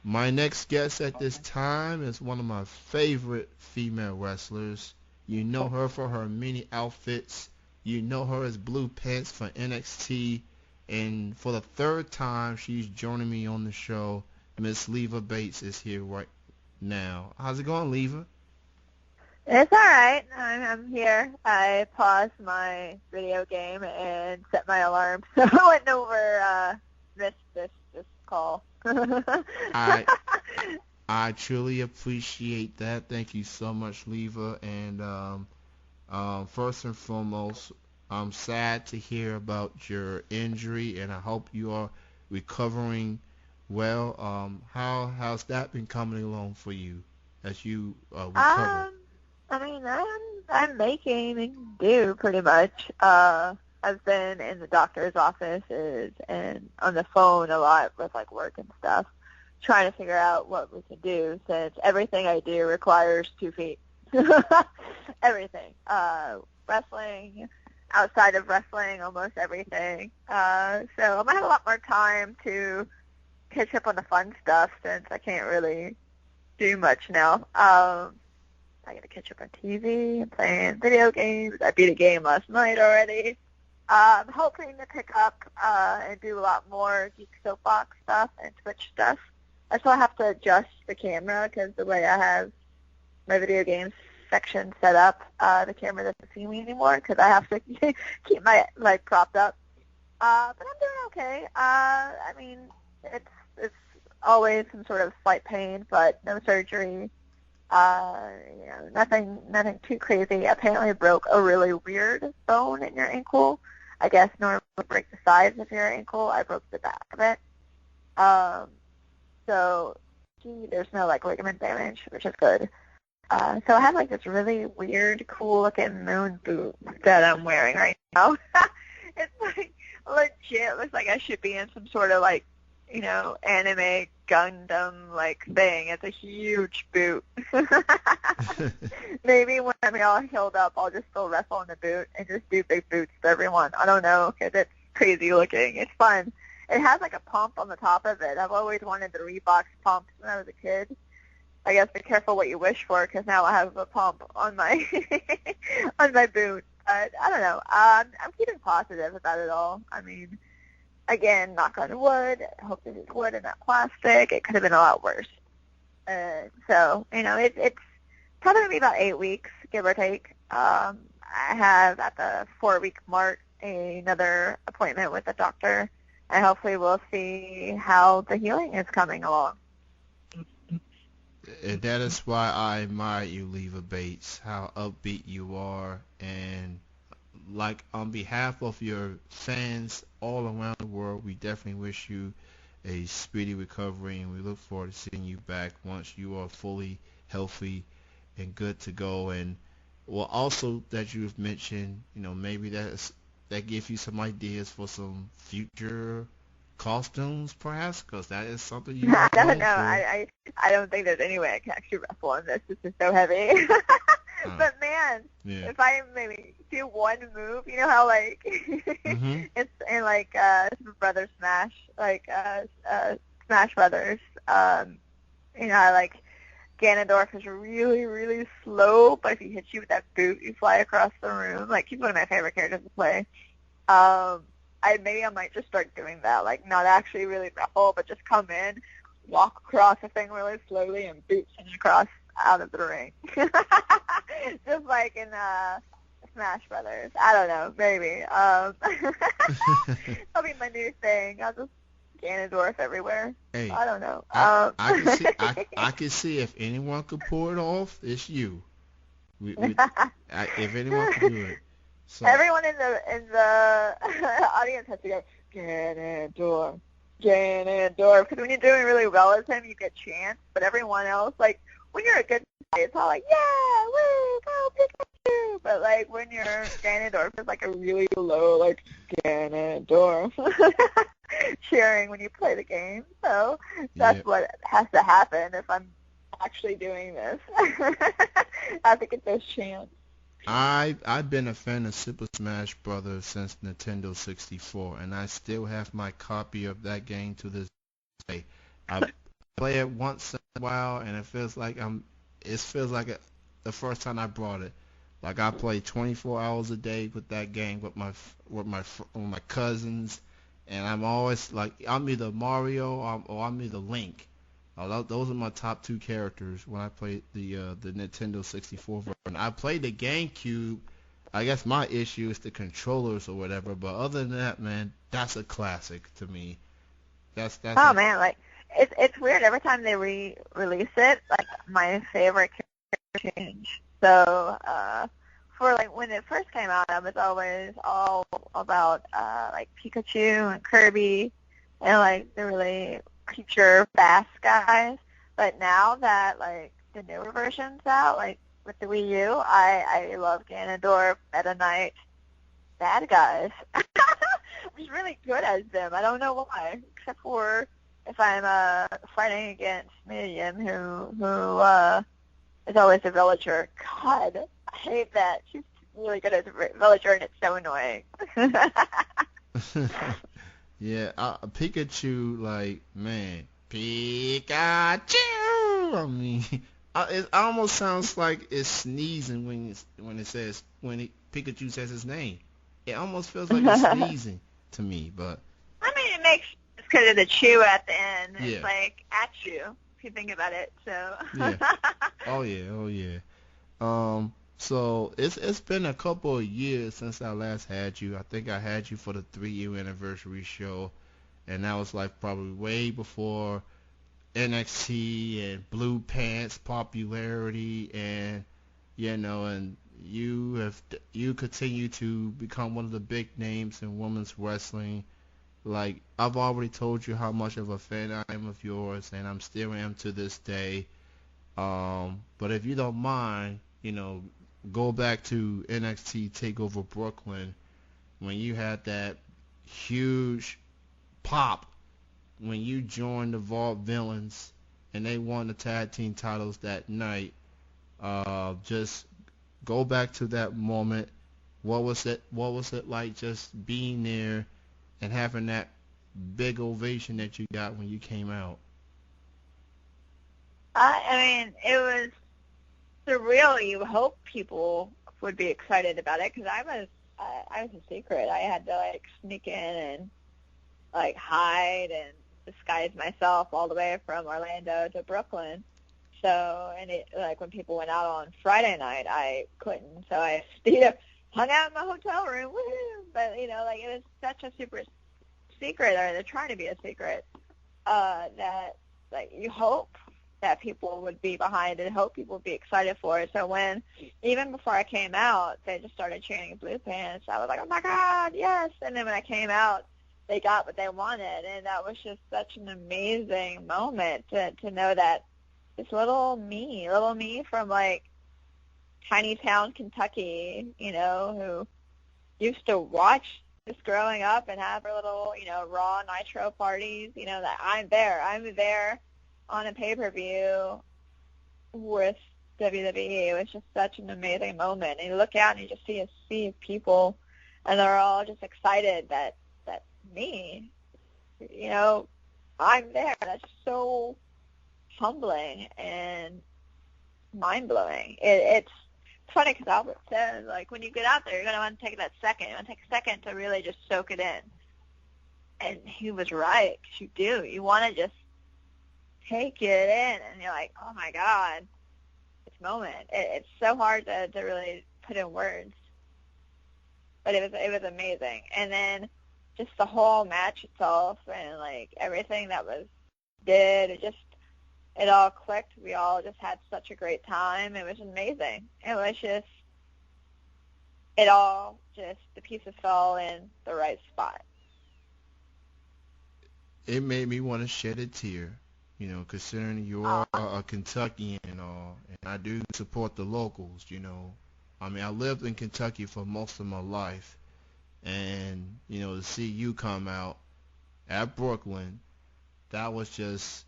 My next guest at this time is one of my favorite female wrestlers. You know her for her many outfits. You know her as Blue Pants for NXT. And for the third time, she's joining me on the show. Miss Leva Bates is here right now. How's it going, Leva? It's all right. I'm here. I paused my video game and set my alarm, so I went over this call. I I truly appreciate that. Thank you so much, Leva. And first and foremost, I'm sad to hear about your injury, and I hope you are recovering well. How's that been coming along for you as you recover? I mean, I'm making do pretty much. I've been in the doctor's offices and on the phone a lot with like work and stuff, trying to figure out what we can do since everything I do requires 2 feet. Everything. Wrestling, outside of wrestling, almost everything. So I'm gonna have a lot more time to catch up on the fun stuff since I can't really do much now. I got to catch up on TV and playing video games. I beat a game last night already. I'm hoping to pick up and do a lot more Geek Soapbox stuff and Twitch stuff. I still have to adjust the camera because the way I have my video games section set up, the camera doesn't see me anymore because I have to keep my leg propped up. But I'm doing okay. I mean, it's always some sort of slight pain, but no surgery. Nothing too crazy. Apparently broke a really weird bone in your ankle. I guess normally break the sides of your ankle. I broke the back of it. So there's no like ligament damage, which is good. So I have like this really weird, cool looking moon boot that I'm wearing right now. It's like legit looks like I should be in some sort of like, anime Gundam like thing. It's a huge boot. Maybe when I'm all healed up, I'll just still wrestle in the boot and just do big boots to everyone. I don't know, because it's crazy looking. It's fun. It has like a pump on the top of it. I've always wanted the Reebok pump when I was a kid. I guess be careful what you wish for, because now I have a pump on my on my boot. But I don't know. I'm keeping positive about it all. I mean, again, knock on wood. I hope this is wood and not plastic. It could have been a lot worse. So, it's probably going to be about 8 weeks, give or take. I have, at the 4-week mark, another appointment with the doctor, and hopefully we'll see how the healing is coming along. And that is why I admire you, Leva Bates, how upbeat you are, and like on behalf of your fans all around the world, we definitely wish you a speedy recovery, and we look forward to seeing you back once you are fully healthy and good to go. And well, also that you've mentioned, maybe that gives you some ideas for some future costumes, perhaps, because that is something you are I don't known know. for. I don't think there's any way I can actually wrestle on this. This is so heavy. But man, Yeah. if I maybe do one move, you know how like it's in like Super Brothers Smash, like Smash Brothers. How like Ganondorf is really, really slow, but if he hits you with that boot, you fly across the room. Like, he's one of my favorite characters to play. I might just start doing that, like not actually really wrestle, but just come in, walk across the thing really slowly, and boot him across out of the ring. Just like in Smash Brothers. I don't know, maybe. That'll be my new thing. I'll just Ganondorf everywhere. Hey, I don't know. I can see if anyone could pull it off, it's you. If anyone can do it. So. Everyone in the audience has to go Ganondorf, Ganondorf, because when you're doing really well as him, you get chants. But everyone else, like when you're a good guy, it's all like yeah, woo, go Pikachu. But like when you're Ganondorf, it's like a really low like Ganondorf cheering when you play the game. So that's what has to happen if I'm actually doing this. I have to get those chants. I've been a fan of Super Smash Brothers since Nintendo 64, and I still have my copy of that game to this day. play it once in a while, and it feels like the first time I brought it. Like I play 24 hours a day with that game with my cousins, and I'm always like I'm either Mario or I'm either Link. Those are my top two characters when I play the Nintendo 64 version. I played the GameCube. I guess my issue is the controllers or whatever, but other than that, man, that's a classic to me. That's Oh a man, like it's weird. Every time they re-release it, like my favorite character change. So for like when it first came out, I was always all about like Pikachu and Kirby and like the really creature fast guys. But now that like the newer version's out, like with the Wii U, I love Ganondorf, Meta Knight, bad guys. I was really good at them. I don't know why, except for if I'm fighting against Miriam, who is always a villager. God, I hate that. She's really good as a villager, and it's so annoying. yeah, Pikachu, like man, Pikachu. I mean, it almost sounds like it's sneezing when Pikachu says his name. It almost feels like it's sneezing to me, but I mean, it makes sense because of the chew at the end. yeah, It's like at you, if you think about it. So. yeah, oh yeah. So it's been a couple of years since I last had you. I think I had you for the 3-year anniversary show, and that was like probably way before NXT and Blue Pants popularity, and and you continue to become one of the big names in women's wrestling. Like I've already told you how much of a fan I am of yours, and I'm still am to this day. But if you don't mind, go back to NXT Takeover Brooklyn when you had that huge pop when you joined the Vault Villains and they won the tag team titles that night. Just go back to that moment. What was it? What was it like just being there and having that big ovation that you got when you came out? I mean, it was surreal. You hope people would be excited about it because I was a secret. I had to like sneak in and like hide and disguise myself all the way from Orlando to Brooklyn. So, and it like when people went out on Friday night, I couldn't. So I stayed up, hung out in my hotel room. Woo! But like it was such a super secret, or they're trying to be a secret, that like you hope that people would be behind it, hope people would be excited for it. So when, even before I came out, they just started chanting Blue Pants. I was like, oh my God, yes. And then when I came out, they got what they wanted. And that was just such an amazing moment to know that this little me from like tiny town Kentucky, who used to watch this growing up and have her little, Raw Nitro parties, that I'm there on a pay-per-view with WWE. It was just such an amazing moment. And you look out and you just see a sea of people, and they're all just excited that me, I'm there. That's so humbling and mind-blowing. It's funny because Albert says, like, when you get out there, you're going to want to take that second. You want to take a second to really just soak it in. And he was right, 'cause you do. You want to just take it in, and you're like, oh my God, this moment. It's so hard to really put in words, but it was amazing. And then just the whole match itself and like everything that was did, it all clicked. We all just had such a great time. It was amazing. It was just the pieces fell in the right spot. It made me want to shed a tear, considering you are a Kentuckian and all, and I do support the locals. I mean, I lived in Kentucky for most of my life, and, to see you come out at Brooklyn, that was just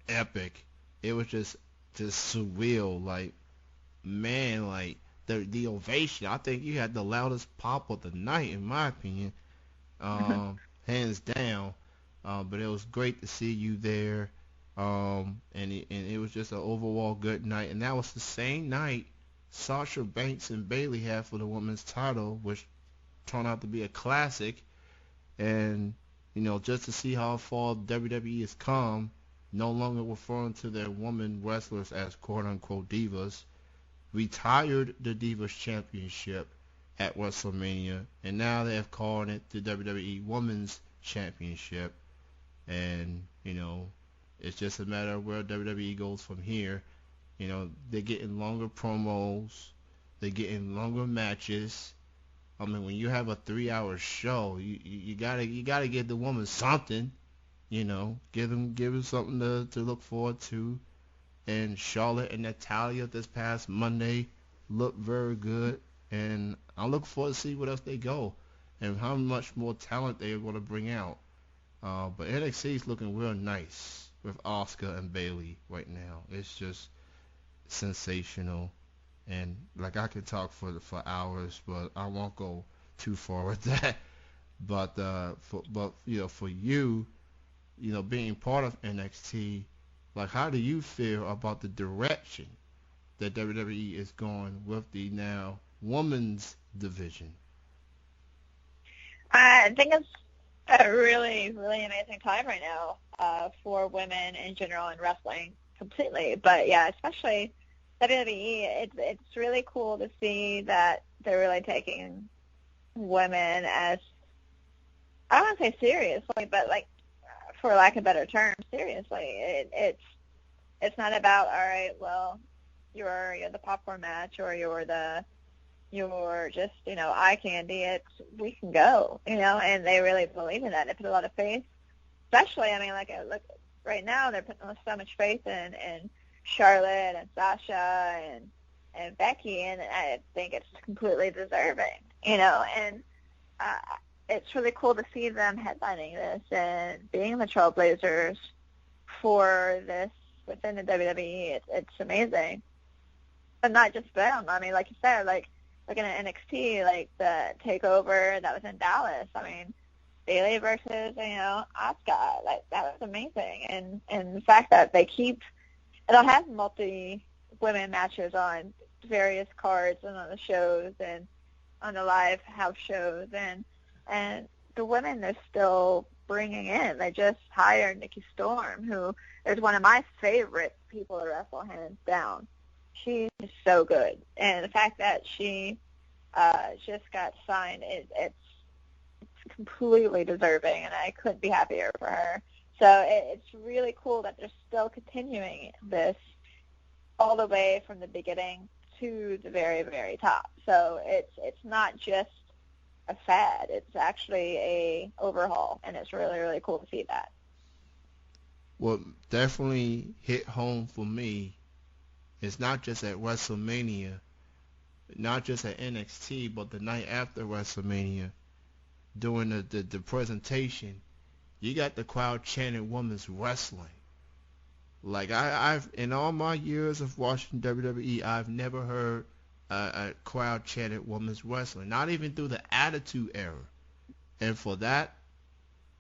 epic. It was just surreal. Like, man, like, the ovation, I think you had the loudest pop of the night, in my opinion, hands down. But it was great to see you there. And it was just an overall good night. And that was the same night Sasha Banks and Bayley had for the women's title, which turned out to be a classic. And just to see how far WWE has come, no longer referring to their women wrestlers as quote-unquote divas, retired the Divas Championship at WrestleMania, and now they have called it the WWE Women's Championship. And it's just a matter of where WWE goes from here. They're getting longer promos, they're getting longer matches. I mean, when you have a 3-hour show, you gotta give the woman something. Give them something to look forward to. And Charlotte and Natalia this past Monday looked very good, and I look forward to see what else they go and how much more talent they are going to bring out. But NXT is looking real nice with Asuka and Bayley right now. It's just sensational, and like I could talk for hours, but I won't go too far with that. But for you, being part of NXT, like, how do you feel about the direction that WWE is going with the now women's division? I think it's a really, really amazing time right now for women in general in wrestling completely. But yeah, especially WWE, it's really cool to see that they're really taking women as, I don't want to say seriously, but like, for lack of a better term, seriously. It's not about, all right, well, you're the popcorn match or you're just, eye candy. It's, we can go, and they really believe in that. They put a lot of faith, especially, I mean, look, right now they're putting so much faith in Charlotte and Sasha and Becky, and I think it's completely deserving, and it's really cool to see them headlining this and being the trailblazers for this within the WWE. It's amazing. But not just them. I mean, like you said, like looking at NXT, like the takeover that was in Dallas. I mean, Bayley versus, Asuka. Like, that was amazing. And the fact that they'll have multi-women matches on various cards and on the shows and on the live house shows, and the women they're still bringing in. They just hired Nikki Storm, who is one of my favorite people to wrestle, hands down. She's so good. And the fact that she just got signed, it's completely deserving, and I couldn't be happier for her. So it's really cool that they're still continuing this all the way from the beginning to the very, very top. So it's not just a fad. It's actually a overhaul, and it's really, really cool to see that. What definitely hit home for me is not just at WrestleMania, not just at NXT, but the night after WrestleMania, during the presentation, you got the crowd chanting women's wrestling. Like, I've in all my years of watching WWE, I've never heard a crowd chanted women's wrestling, not even through the Attitude Era. And for that,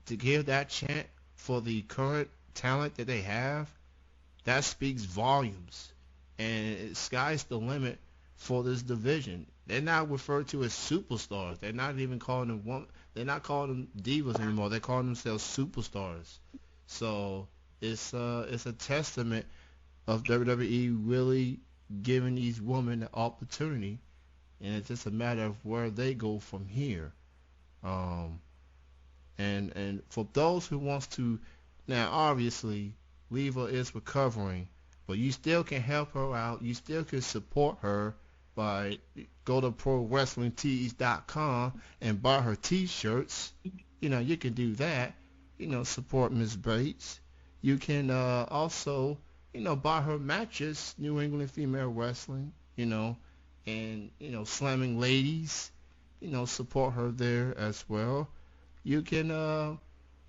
to give that chant for the current talent that they have, that speaks volumes. And sky's the limit for this division. They're not referred to as superstars. They're not even calling them they're not calling them divas anymore. They're calling themselves superstars. So it's a testament of WWE really giving these women the opportunity, and it's just a matter of where they go from here. And for those who wants to, now obviously Leva is recovering, but you still can help her out. You still can support her by go to ProWrestlingTees.com and buy her T-shirts. You can do that. Support Ms. Bates. You can also, buy her matches, New England Female Wrestling, and, Slamming Ladies, support her there as well. You can,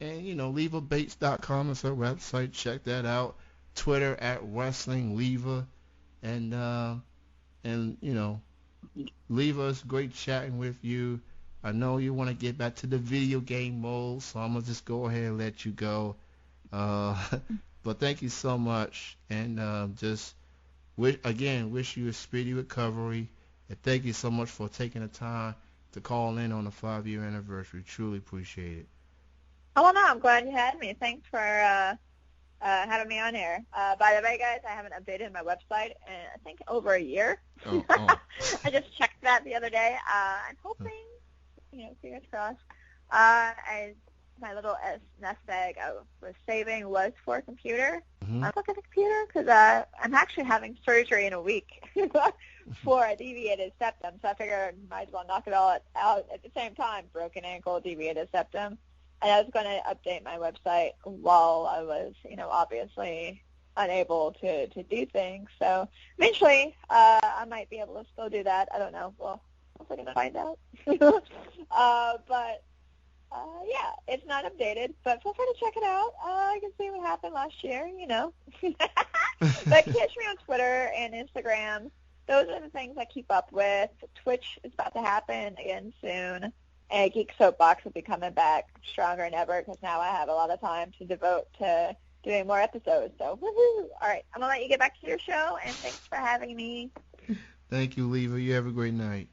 LevaBates.com is her website. Check that out. Twitter at WrestlingLeva. And Leva, it's great chatting with you. I know you want to get back to the video game mode, so I'm going to just go ahead and let you go. But But thank you so much, and just wish you a speedy recovery, and thank you so much for taking the time to call in on the 5-year anniversary. Truly appreciate it. Oh, well, no, I'm glad you had me. Thanks for having me on here. By the way, guys, I haven't updated my website in, I think, over a year. Oh. I just checked that the other day. I'm hoping, fingers crossed, my little nest egg I was saving was for a computer. Mm-hmm. I'm looking at the computer because I'm actually having surgery in a week for a deviated septum, so I figured I might as well knock it all out at the same time, broken ankle, deviated septum. And I was going to update my website while I was, obviously unable to do things. So eventually I might be able to still do that. I don't know. Well, I'm going to find out. But yeah, it's not updated, but feel free to check it out. You can see what happened last year, But catch me on Twitter and Instagram. Those are the things I keep up with. Twitch is about to happen again soon. And Geek Soapbox will be coming back stronger than ever because now I have a lot of time to devote to doing more episodes. So, woohoo! All right, I'm going to let you get back to your show, and thanks for having me. Thank you, Leva. You have a great night.